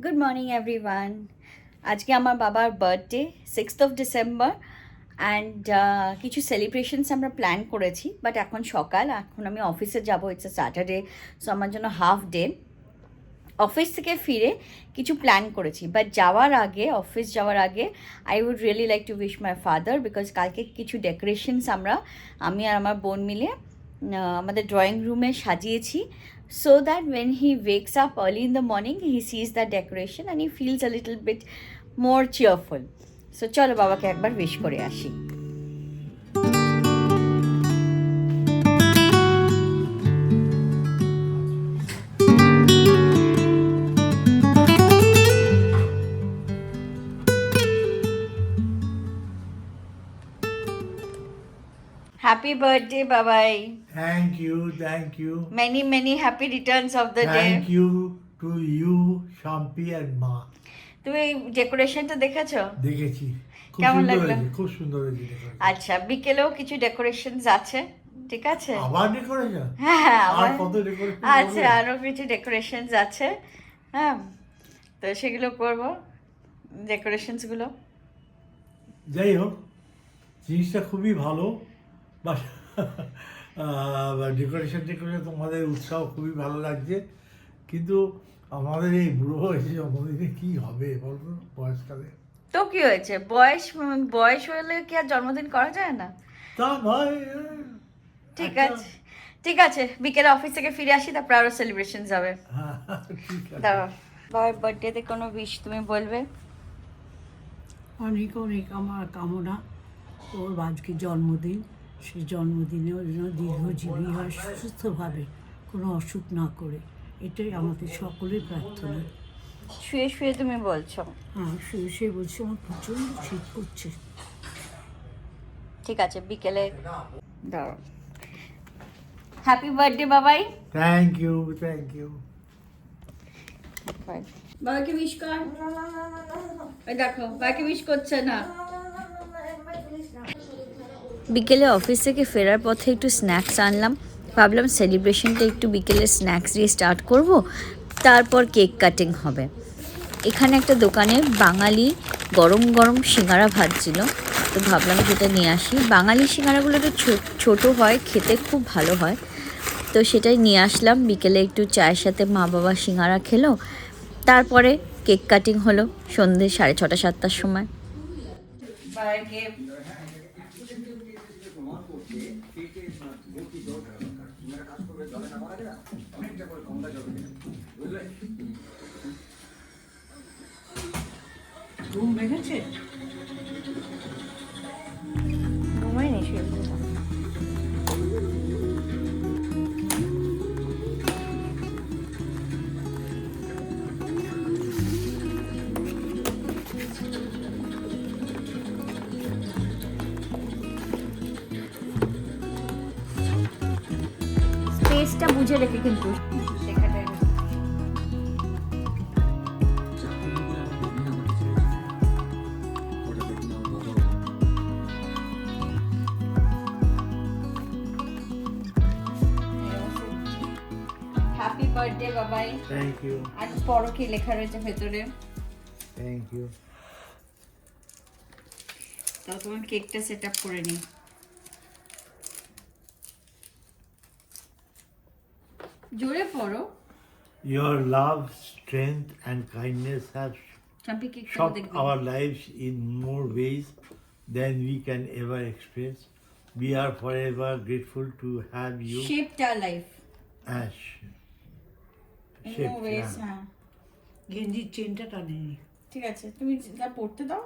Good morning everyone. আজকে আমার বাবার birthday 6th of December and কিছু সেলিব্রেশনস আমরা প্ল্যান করেছি, বাট এখন সকাল, এখন আমি অফিসে যাবো, ইটস আ স্যাটারডে, সো আমার জন্য হাফ ডে। অফিস থেকে ফিরে কিছু প্ল্যান করেছি, বাট অফিস যাওয়ার আগে I would really like to wish my father, because কালকে কিছু ডেকোরেশনস আমি আর আমার বোন মিলে আমাদের ড্রয়িং রুমে সাজিয়েছি, so that when he wakes up early in the morning he sees that decoration and he feels a little bit more cheerful. So চলো বাবাকে একবার উইশ করে আসি। Happy birthday, Babai. Thank you. Many happy returns of the day. Thank you to you, Shampi and Ma. তুমি ডেকোরেশনটা দেখেছো? দেখেছি। কেমন লাগলো? খুব সুন্দর হয়েছে decoration। আচ্ছা, বিকেলেও কিছু ডেকোরেশনস আছে, ঠিক আছে? আবার ডেকোরেশন? হ্যাঁ, আর কত ডেকোরেশন? আচ্ছা, আরো কিছু ডেকোরেশনস আছে, হ্যাঁ, তো সেগুলো করবো, ডেকোরেশনসগুলো। যাই হোক, জিনিসটা খুবই ভালো, বাট ডেকোরেশন তোমাদের উৎসাহ খুবই ভালো লাগছে, কিন্তু আমাদের এই বুড়ো বয়সে জন্মদিনে কি হবে বলতো, বয়সকালে? তো কি হয়েছে, বয়স হলে কি আর জন্মদিন করা যায় না? তা নয়। ঠিক আছে, বিকেলে অফিস থেকে ফিরে আসি, তারপর আরো সেলিব্রেশন যাবে। হ্যাঁ, ঠিক আছে। দাঁড়াও, বাবার বার্থডেতে কোনো উইশ তুমি বলবে? অনেক অনেক আমার কামনা, ওর আজকে জন্মদিন, সেই জন্মদিনে ওর জন্য দীর্ঘজীবী হয়, সুস্থভাবে, কোনো অসুখ না করে, এটাই আমাদের সকলের প্রার্থনা। শুয়ে শুয়ে তুমি বলছো? হ্যাঁ, শুয়ে বলছি, আমার প্রচণ্ড শীত করছে। ঠিক আছে, বিকেলে দাঁড়াও। হ্যাপি বার্থডে বাবাই। Thank you. বাবাকে উইশ কর। ওই দেখো, বাবাকে উইশ করছে না। বিকেলে অফিস থেকে ফেরার পথে একটু স্ন্যাক্স আনলাম, ভাবলাম সেলিব্রেশনটা একটু বিকেলে স্ন্যাক্স দিয়ে স্টার্ট করব, তারপর কেক কাটিং হবে। এখানে একটা দোকানে বাঙালি গরম গরম সিঙ্গারা ভাজছিল, তো ভাবলাম যেটা নিয়ে আসি। বাঙালি সিঙ্গারাগুলো একটু ছোটো হয়, খেতে খুব ভালো হয়, তো সেটাই নিয়ে আসলাম। বিকেলে একটু চায়ের সাথে মা বাবা সিঙ্গারা খেলো, তারপরে কেক কাটিং হলো সন্ধ্যে 6:30 7টার সময়। ঘুম ভেঙেছে? ঘুমাইনি, শুয়ে স্পেসটা বুঝে রেখে কিন্তু দেখাটা। হ্যাপি বার্থডে বাবাই। Thank you. আজ পড়ো কি লেখা রয়েছে ভেতরে। Thank you. তাও তোমার কেকটা সেট আপ করে নিই। জোরে পড়ো। Your love, strength and kindness have চাম্পি কেকটা shaped দেখবে। our lives in more ways than we can ever express. We are forever grateful to have you Shaped our life as in shaped. more ways, Yeah. হ্যাঁ। গেঞ্জির চেনটা টানেনি। ঠিক আছে, তুমি যা পড়তে দাও।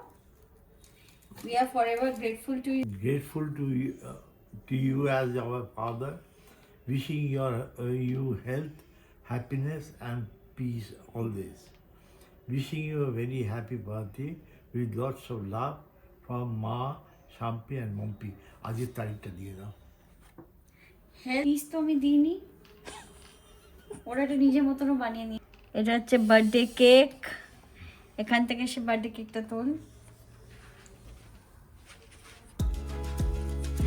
We are forever grateful to you. Grateful to you as our father, wishing you health, happiness and peace always. Wishing you a very happy birthday with lots of love from Ma, Shampi and Mompi. আজকের তারিখটা দিয়ে দাও। Piece তো আমি দিইনি, ওরা একটু নিজের মতনও বানিয়ে নি। এটা হচ্ছে বার্থডে কেক, এখান থেকে সে বার্থডে কেকটা তোল।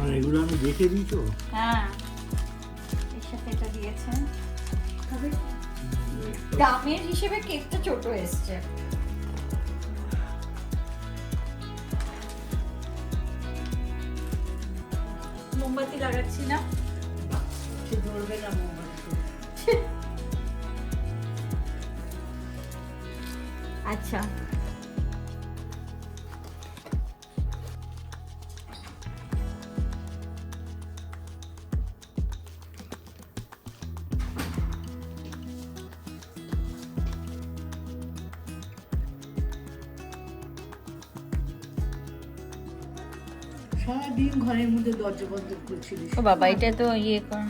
আর এগুলো আমি দেখে দিয়েছো? হ্যাঁ, এর সাথে এটা দিয়েছে। খাবে? দামের হিসেবে কেকটা ছোট এসছে। মোমবাতি লাগাচ্ছি না, সে ধরবে না মোবাইল। আচ্ছা সারাদিন ঘরের মধ্যে দরজা বন্ধ করছিল। ও বাবা, এটা তো ইয়ে কর।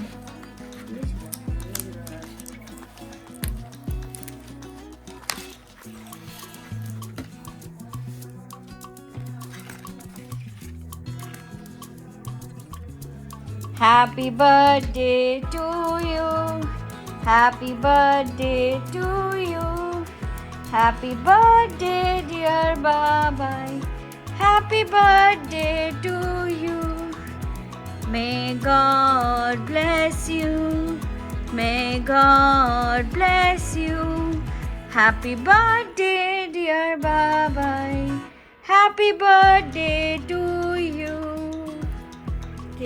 Happy birthday to you. Happy birthday to you. Happy birthday, dear Babai. Happy birthday to you. May God bless you. May God bless you. Happy birthday, dear Babai. Happy birthday to you.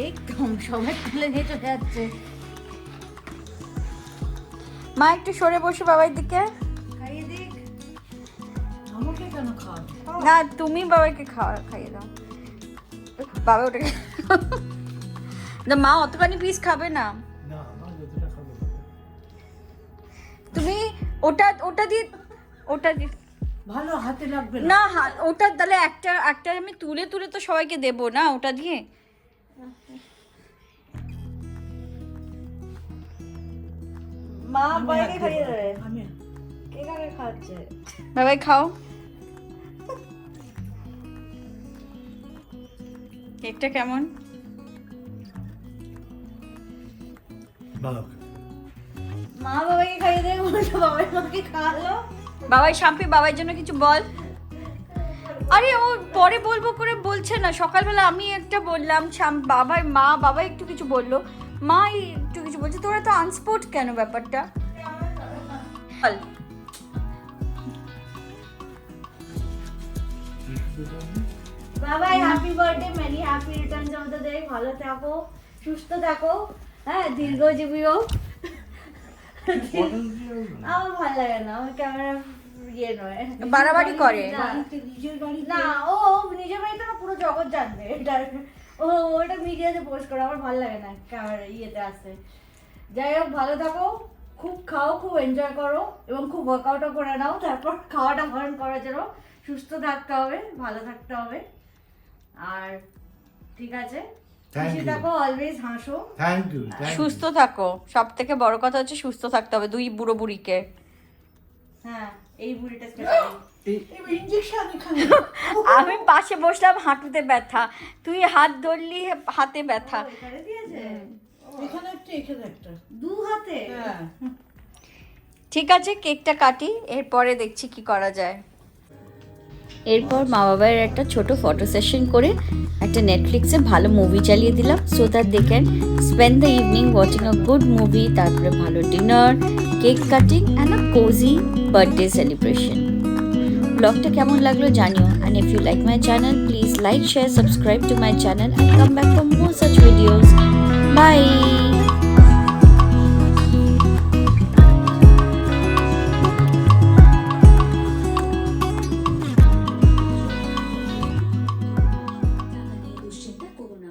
একদম সবাই তুলে নিয়ে চলে যাচ্ছে। মা একটু সরে বসো বাবার দিকে। খাইয়ে দিক। আমাকে কেন খাওয়া? না, তুমি বাবাকে খাইয়ে দাও। বাবা ওটাকে না, মা অতখানি পিস খাবে না। না, আমার যতটা খাবো খাবো। তুমি ওটা দিয়ে ভালো হাতে লাগবে না। না, ওটা তাহলে একটা আমি তুলে তুলে তো সবাইকে দেবো না, ওটা দিয়ে। মা বাবাকে খাইয়ে দেবে। আমি কে কাকে খাওয়াচ্ছে? বাবাই খাও। কেকটা কেমন? ভালো। মা বাবাকে খাইয়ে দেবে বলছো, বাবাই মাকে খাওয়ালো। বাবাই শাম্পি, বাবার জন্য কিছু বল। আরে ও পরে বলবো করে বলছে না, সকালবেলা আমি একটা বললাম, বাবা একটু কিছু বললো, মা একটু কিছু বলছে, তোরা তো আনস্পোর্ট কেন ব্যাপারটা? বল। বাবাই happy birthday, many happy Returns of the day. ভালো থাকো, সুস্থ থাকো, হ্যাঁ, দীর্ঘজীবী হোক। আমার ভালো লাগে না, আমার ক্যামেরা ইয়ে নয়, বাড়াবাড়ি করে। নিজের বাড়িতে না, ও নিজের বাড়িতে না, পুরো জগৎ জানবে এটা। ওটা মিডিয়াতে পোস্ট করে, আমার ভালো লাগে না ক্যামেরা ইয়েতে আসতে। যাই হোক, ভালো থাকো, খুব খাও, খুব এনজয় করো এবং খুব ওয়ার্কআউটও করে নাও। তারপর খাওয়াটা বারণ করার জন্য সুস্থ থাকতে হবে, ভালো থাকতে হবে। আর ঠিক আছে, Thank খুশি you. থাকো, অলওয়েজ হাসো। Thank you. সুস্থ থাকো, সব থেকে বড় কথা হচ্ছে সুস্থ থাকতে হবে দুই বুড়ো বুড়িকে। হ্যাঁ, এই বুড়িটা স্পেশালি। ইঞ্জেকশন এখানে আমি পাশে বসলাম, হাঁটুতে ব্যথা, তুই হাত ধরলি হাতে ব্যথা। এখানে দিয়েছে এখানে একটা এখানে একটা। দু হাতে। হ্যাঁ ঠিক আছে, কেকটা কাটি, এরপরে দেখছি কি করা যায়। এরপর মা বাবার একটা ছোট ফটো সেশন করে একটা নেটফ্লিক্সে ভালো মুভি চালিয়ে দিলাম, so that they can spend the evening watching a good movie. তারপরে ভালো dinner, cake cutting and a cozy birthday celebration. ব্লগটা কেমন লাগলো জানিও, and if you like my channel, please like, share, subscribe to my channel and come back for more such videos. By.